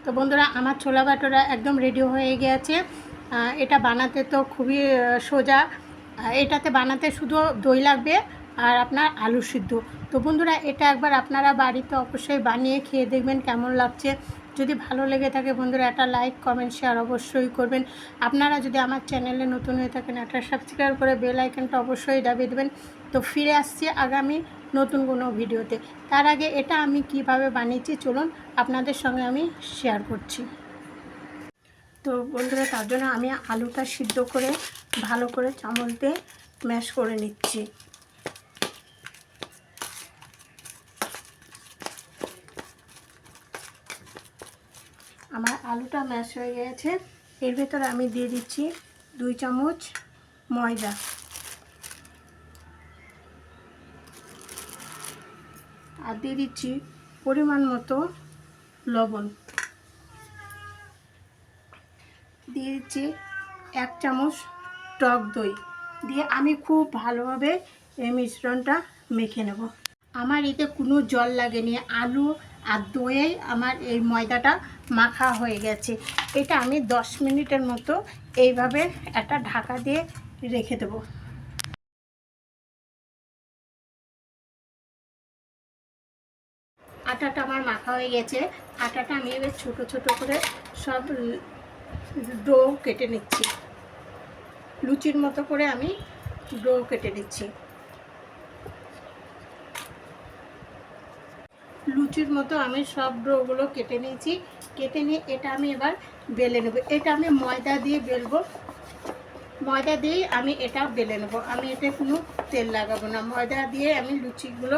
তো বন্ধুরা, আমার ছোলা বাটোরা একদম রেডি হয়ে গিয়েছে। এটা বানাতে তো খুবই সোজা। এটাতে বানাতে শুধু দই লাগবে আর আপনার আলু সিদ্ধ। তো বন্ধুরা, এটা একবার আপনারা বাড়িতে অবশ্যই বানিয়ে খেয়ে দেখবেন কেমন লাগছে। যদি ভালো লেগে থাকে বন্ধুরা, একটা লাইক কমেন্ট শেয়ার অবশ্যই করবেন। আপনারা যদি আমার চ্যানেলে নতুন হয়ে থাকেন, একটা সাবস্ক্রাইব করে বেল আইকনটা অবশ্যই দাবিয়ে দেবেন। তো ফিরে আসছি আগামী নতুন কোনো ভিডিওতে। তার আগে এটা আমি কিভাবে বানিয়েছি চলুন আপনাদের সঙ্গে আমি শেয়ার করছি। তো বন্ধুরা, তার জন্য আমি আলুটা সিদ্ধ করে ভালো করে চামচ দিয়ে ম্যাশ করে নিচ্ছি। আমার আলুটা ম্যাশ হয়ে গেছে। এর ভেতরে আমি দিয়ে দিচ্ছি 2 চামচ ময়দা, আর দিয়ে দিচ্ছি পরিমাণ মতো লবণ, দিয়ে দিচ্ছি 1 চামচ টক দই দিয়ে আমি খুব ভালোভাবে এই মিশ্রণটা মেখে নেব। আমার এতে কোনো জল লাগেনি, আলু আর দইয়ে আমার এই ময়দাটা মাখা হয়ে গেছে। এটা আমি 10 মিনিটের মতো এইভাবে একটা ঢাকা দিয়ে রেখে দেবো। আটাটা আমার মাখা হয়ে গেছে। আটাটা আমি এবার ছোট ছোট করে সব ডো কেটে নিচ্ছি। লুচির মতো করে আমি ডো কেটে নিচ্ছি। লুচির মতো আমি সব ডোগুলো কেটে নিয়েছি। কেটে নিয়ে এটা আমি এবার বেলে নেব। এটা আমি ময়দা দিয়ে বেলবো, ময়দা দিয়েই আমি এটা বেলে নেব। আমি এতে কোনো তেল লাগাবো না, ময়দা দিয়ে আমি লুচিগুলো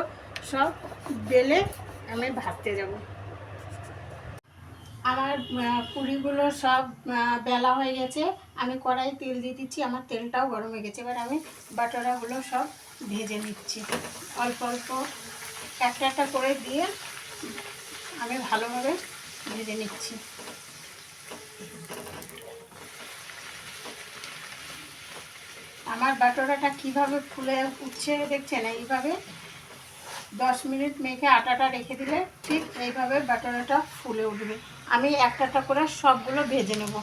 সব বেলে আমি ভাজতে যাব। আমার পুরিগুলো সব বেলা হয়ে গেছে। আমি কড়াই তেল দিয়ে দিচ্ছি, আমার তেলটাও গরম হয়ে গেছে। এবার আমি বাটারাগুলো সব ভেজে নিচ্ছি। অল্প অল্প একটা একটা করে দিয়ে আমি ভালোভাবে ভেজে নিচ্ছি। আমার বাটারাটা কিভাবে ফুলে উঠছে দেখছেন? এইভাবে 10 মিনিট মেখে আটাটা রেখে দিলে ঠিক এইভাবে বাটারাটা ফুলে উঠবে। আমি একটা একটা করে সবগুলো ভেজে নেব।